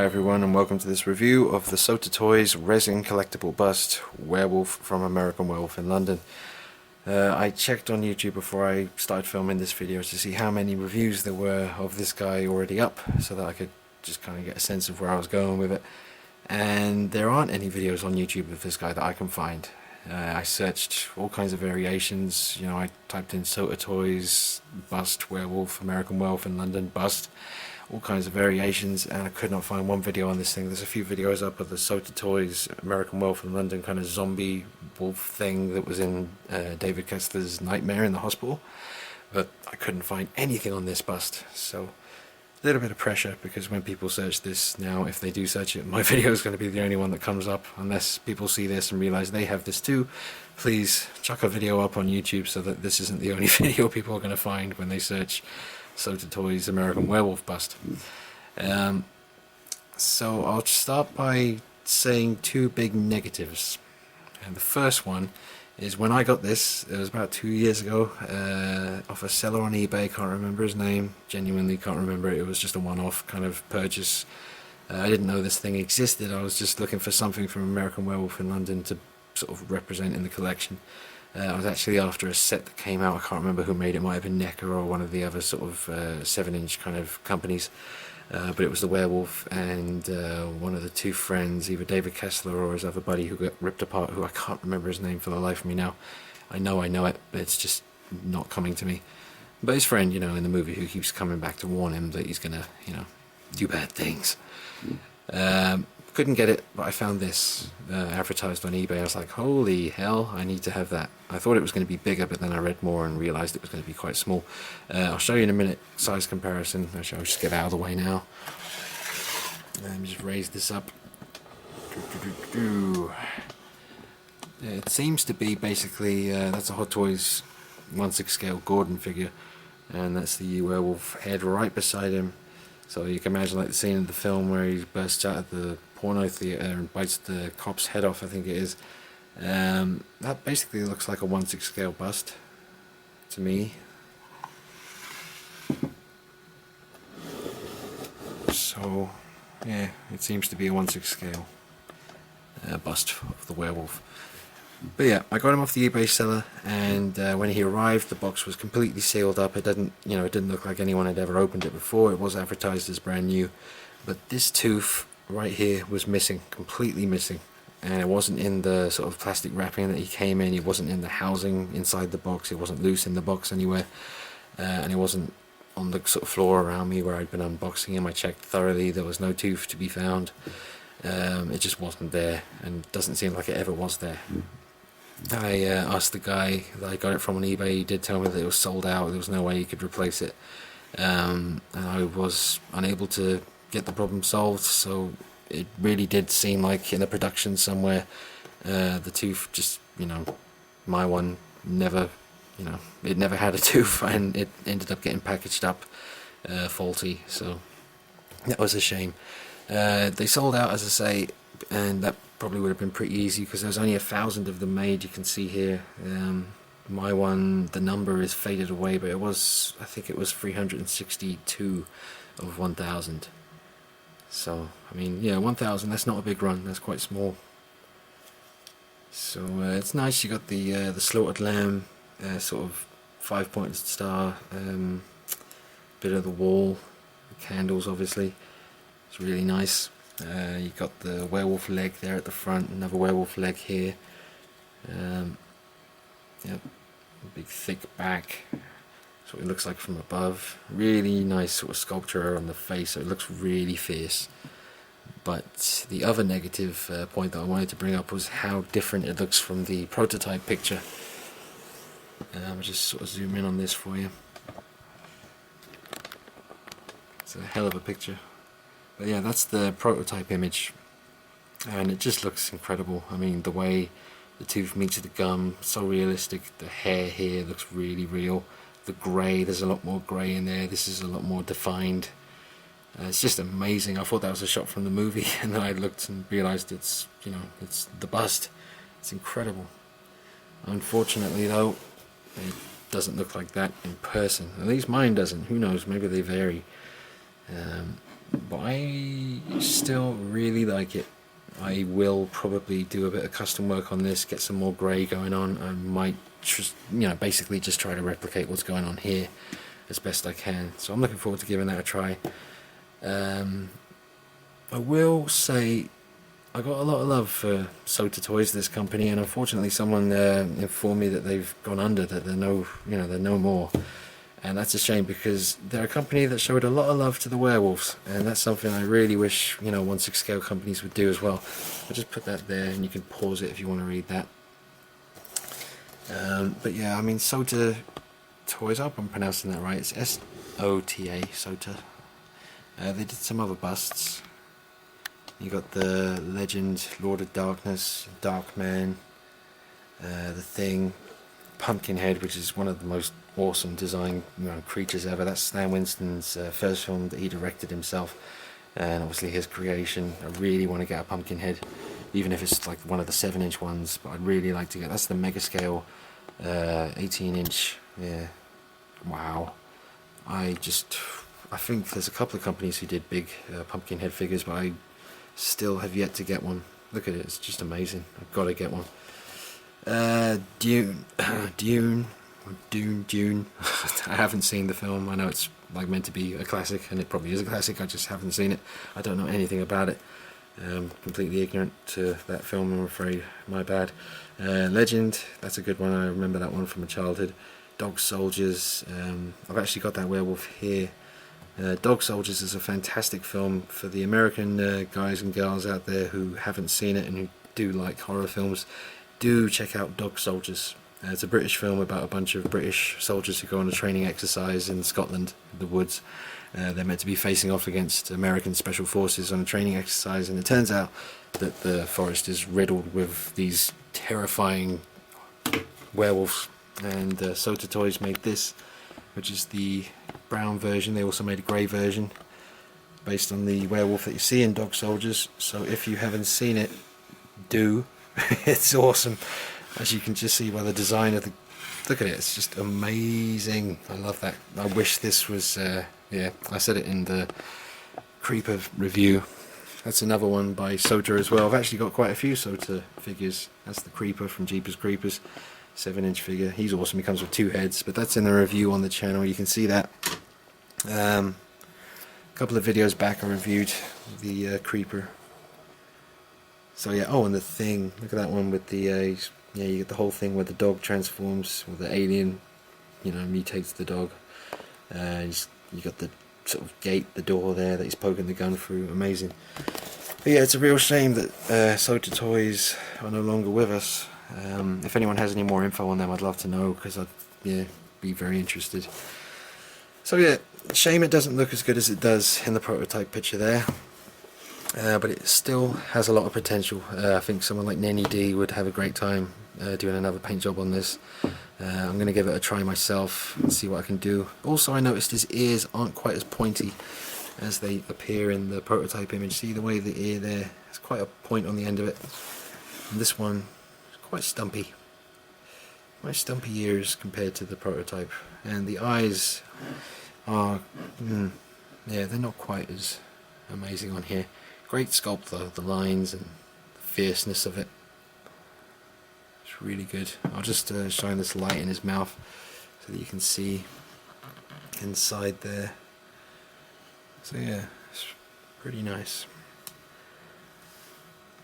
everyone, and welcome to this review of the Sota Toys resin collectible bust Werewolf from American Werewolf in London. I checked on YouTube before I started filming this video to see how many reviews there were of this guy already up, so that I could just kind of get a sense of where I was going with it. And there aren't any videos on YouTube of this guy that I can find. I searched all kinds of variations. I typed in Sota Toys bust Werewolf American Werewolf in London bust, all kinds of variations, and I could not find one video on this thing. There's a few videos up of the Sota Toys American Werewolf in London kind of zombie wolf thing that was in David Kessler's Nightmare in the hospital, but I couldn't find anything on this bust. So a little bit of pressure, because when people search this now, if they do search it, my video is going to be the only one that comes up, unless people see this and realize they have this too. Please chuck a video up on YouTube so that this isn't the only video people are going to find when they search Sota Toys American Werewolf bust. So I'll start by saying two big negatives, and the first one is when I got this, it was about 2 years ago, off a seller on eBay. Can't remember his name, genuinely can't remember it. It was just a one-off kind of purchase. I didn't know this thing existed. I was just looking for something from American Werewolf in London to sort of represent in the collection. I was actually after a set that came out. I can't remember who made it. It might have been NECA or one of the other sort of 7-inch kind of companies. But it was the Werewolf and one of the two friends, either David Kessler or his other buddy who got ripped apart, who I can't remember his name for the life of me now. I know it, but it's just not coming to me. But his friend, in the movie, who keeps coming back to warn him that he's gonna, do bad things. Couldn't get it, but I found this advertised on eBay. I was like, holy hell, I need to have that. I thought it was going to be bigger, but then I read more and realized it was going to be quite small. I'll show you in a minute size comparison. Actually, I'll just get out of the way now. Let me just raise this up. It seems to be basically, that's a Hot Toys 1/6 scale Gordon figure, and that's the werewolf head right beside him. So you can imagine like the scene in the film where he bursts out of the porno theater and bites the cop's head off, I think it is. That basically looks like a 1/6 scale bust to me. So yeah, it seems to be a 1/6 scale bust of the werewolf. But yeah, I got him off the eBay seller, and when he arrived, the box was completely sealed up. It didn't look like anyone had ever opened it before. It was advertised as brand new, but this tooth right here was missing, completely missing, and it wasn't in the sort of plastic wrapping that he came in. It wasn't in the housing inside the box. It wasn't loose in the box anywhere, and it wasn't on the sort of floor around me where I'd been unboxing him. I checked thoroughly. There was no tooth to be found. It just wasn't there, and doesn't seem like it ever was there. I asked the guy that I got it from on eBay. He did tell me that it was sold out. There was no way he could replace it, and I was unable to get the problem solved. So it really did seem like in a production somewhere, the tooth just, my one never, it never had a tooth, and it ended up getting packaged up faulty. So that was a shame. They sold out, as I say, and that probably would have been pretty easy because there's only 1,000 of them made. You can see here, my one, the number is faded away, but it was, I think it was 362 of 1,000. So I mean, yeah, 1,000, that's not a big run, that's quite small. So it's nice. You got the slaughtered lamb, sort of 5-pointed star, bit of the wall, the candles obviously, it's really nice. You got the werewolf leg there at the front, another werewolf leg here. Yep, big thick back. That's what it looks like from above. Really nice sort of sculpture on the face, so it looks really fierce. But the other negative point that I wanted to bring up was how different it looks from the prototype picture. I'll just sort of zoom in on this for you. It's a hell of a picture. But yeah, that's the prototype image, and it just looks incredible. I mean, the way the tooth meets the gum, so realistic. The hair here looks really real. The grey, there's a lot more grey in there. This is a lot more defined. It's just amazing. I thought that was a shot from the movie, and then I looked and realised it's, it's the bust. It's incredible. Unfortunately though, it doesn't look like that in person. At least mine doesn't. Who knows, maybe they vary. but I still really like it. I will probably do a bit of custom work on this, get some more grey going on. I might just, basically just try to replicate what's going on here as best I can. So I'm looking forward to giving that a try. I will say I got a lot of love for Sota Toys, this company, and unfortunately someone informed me that they've gone under, that they're no more. And that's a shame, because they're a company that showed a lot of love to the werewolves, and that's something I really wish 1/6 scale companies would do as well. I'll just put that there, and you can pause it if you want to read that. But yeah, I mean, Sota Toys, I hope I'm pronouncing that right. It's S-O-T-A, Sota. They did some other busts. You got the Legend, Lord of Darkness, Darkman, the Thing, Pumpkinhead, which is one of the most awesome design creatures ever. That's Stan Winston's first film that he directed himself, and obviously his creation. I really want to get a Pumpkinhead, even if it's like one of the 7-inch ones, but I'd really like to get, that's the mega scale 18-inch. Yeah, wow. I think there's a couple of companies who did big Pumpkinhead figures, but I still have yet to get one. Look at it, it's just amazing. I've got to get one. Dune. I haven't seen the film. I know it's like meant to be a classic, and it probably is a classic. I just haven't seen it. I don't know anything about it. Completely ignorant to that film, I'm afraid. My bad. Legend, that's a good one. I remember that one from my childhood. Dog Soldiers. I've actually got that werewolf here. Dog Soldiers is a fantastic film for the American guys and girls out there who haven't seen it and who do like horror films. Do check out Dog Soldiers. It's a British film about a bunch of British soldiers who go on a training exercise in Scotland, the woods. They're meant to be facing off against American special forces on a training exercise, and it turns out that the forest is riddled with these terrifying werewolves. And Sota Toys made this, which is the brown version. They also made a grey version based on the werewolf that you see in Dog Soldiers. So if you haven't seen it, do. It's awesome, as you can just see by the design of the, look at it, it's just amazing. I love that. I wish this was yeah, I said it in the Creeper review. That's another one by Sota as well. I've actually got quite a few Sota figures. That's the Creeper from Jeepers Creepers, 7-inch figure. He's awesome. He comes with 2 heads, but that's in the review on the channel. You can see that. A couple of videos back I reviewed the Creeper. So yeah, oh, and the Thing. Look at that one with the yeah, you get the whole thing where the dog transforms, or the alien, mutates the dog. You got the sort of gate, the door there that he's poking the gun through. Amazing. But yeah, it's a real shame that Sota Toys are no longer with us. If anyone has any more info on them, I'd love to know, because I'd be very interested. So yeah, shame it doesn't look as good as it does in the prototype picture there. But it still has a lot of potential. I think someone like Nenny D would have a great time doing another paint job on this. I'm going to give it a try myself and see what I can do. Also, I noticed his ears aren't quite as pointy as they appear in the prototype image. See the way the ear there, there's quite a point on the end of it. And this one is quite stumpy. Quite stumpy ears compared to the prototype. And the eyes are, yeah, they're not quite as amazing on here. Great sculpt though, the lines and the fierceness of it. It's really good. I'll just shine this light in his mouth so that you can see inside there. So yeah, it's pretty nice.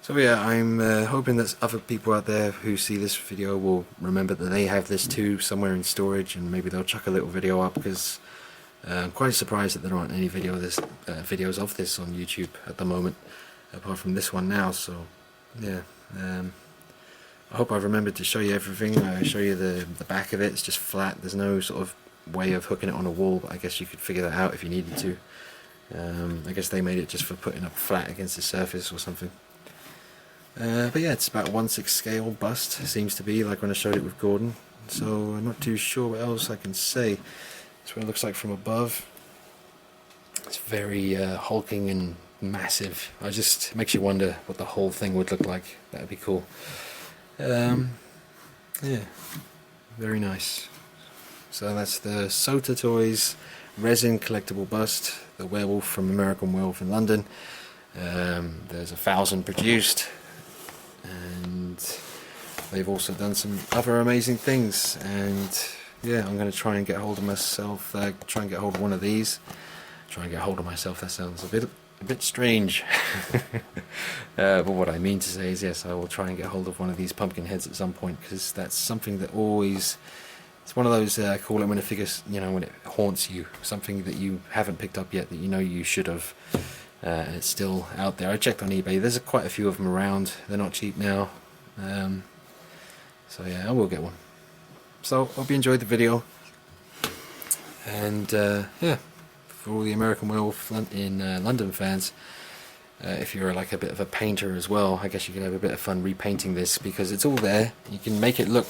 So yeah, I'm hoping that other people out there who see this video will remember that they have this too somewhere in storage, and maybe they'll chuck a little video up, because I'm quite surprised that there aren't any videos of this on YouTube at the moment, apart from this one now. So yeah, I hope I've remembered to show you everything. I show you the back of it. It's just flat. There's no sort of way of hooking it on a wall, but I guess you could figure that out if you needed to. I guess they made it just for putting up flat against the surface or something. But yeah, it's about 1/6 scale bust, it seems to be, like when I showed it with Gordon. So I'm not too sure what else I can say. That's what it looks like from above. It's very hulking and massive. It makes you wonder what the whole thing would look like. That'd be cool. Yeah, very nice. So that's the Sota Toys resin collectible bust. the Werewolf from American Werewolf in London. There's 1,000 produced, and they've also done some other amazing things. And yeah, I'm going to try and get hold of myself, try and get hold of one of these. Try and get hold of myself, that sounds a bit strange. But what I mean to say is, yes, I will try and get hold of one of these pumpkin heads at some point, because that's something that always, it's one of those, I call it when a figure, you know, when it haunts you, something that you haven't picked up yet that you know you should have, and it's still out there. I checked on eBay, there's quite a few of them around, they're not cheap now, so yeah, I will get one. So, hope you enjoyed the video, and yeah, for all the American Werewolf in London fans, if you're like a bit of a painter as well, I guess you can have a bit of fun repainting this, because it's all there. You can make it look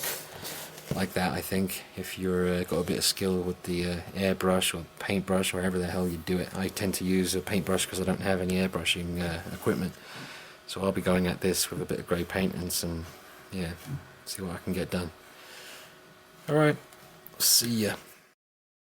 like that, I think, if you're got a bit of skill with the airbrush or paintbrush, or however the hell you do it. I tend to use a paintbrush because I don't have any airbrushing equipment, so I'll be going at this with a bit of grey paint and some, yeah, see what I can get done. Alright, see ya.